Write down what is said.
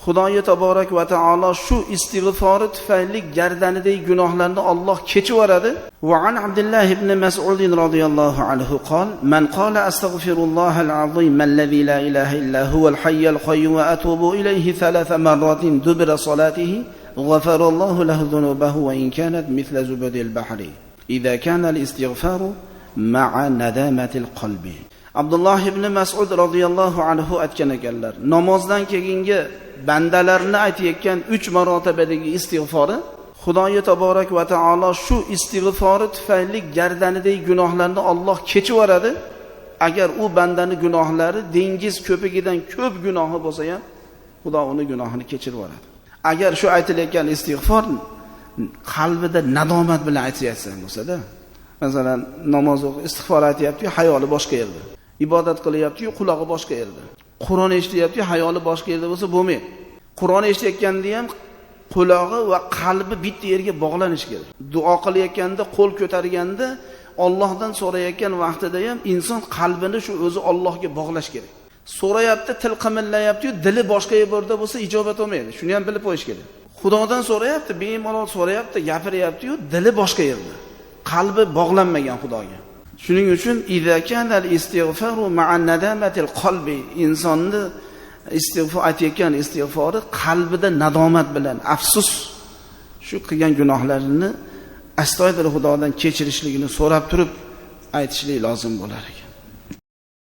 Xudoy taborak va taolo shu istig'fori tufayli gardanidagi gunohlarni Alloh kechib yuboradi. Va an Abdullah ibn Mas'ud radhiyallohu anhu qol: "Man qala astaghfirullohal azim allazi la ilaha illa huval hayyul qayyum va atubu ilayhi 3 marratin dubra salatihi ghafarallohu lahu dhunubahu wa in kanat mithla zubadil bahri idza kana al-istighfaru ma'a nadamatil qalbi." Abdullah ibn Mas'ud radhiyallohu anhu aytgan ekanlar, namozdan keyingi bandalarni aytayotgan 3 marotabadagi istig'fori Xudoy taborak va taolo shu istig'fori tufayli gardanidagi gunohlarni Alloh kechib yuboradi. Agar u bandani gunohlari dengiz ko'pigidan ko'p gunohi bo'lsa ham, Xudo uni gunohini kechirib yuboradi. Agar shu aytilayotgan istig'for qalbida nadomat bilan aytayotsa bo'lsa-da, masalan, namoz o'qib istig'for aytyapti-yu, hayoli boshqa yerda. Ibodat qilyapti-yu, qulog'i boshqa yerda. Qur'on eshityapti-yu, hayoli boshqa yerda bo'lsa bo'lmaydi. Qur'on eshitayotganda ham qulog'i va qalbi bitta yerga bog'lanishi kerak. Duo qilayotganda, qo'l ko'targanda, Allohdan so'rayotgan vaqtida ham inson qalbini shu o'zi Allohga bog'lash kerak. So'rayapti, til qimillayapti-yu, dili boshqa yerda bo'lsa ijobat olmaydi. Shuni ham bilib qo'yish kerak. Xudodan so'rayapti, bemalol so'rayapti, gapiryapti-yu, dili boshqa yerda. Qalbi bog'lanmagan Xudoga. Shuning uchun idza kana al-istighfaru ma'a nadamatil qalbi, insonni istig'for aytayotgan istig'fori qalbida nadomat bilan, afsus shu qilgan gunohlarini astoydil Xudodan kechirishligini so'rab turib aytishlik lozim bo'lar ekan.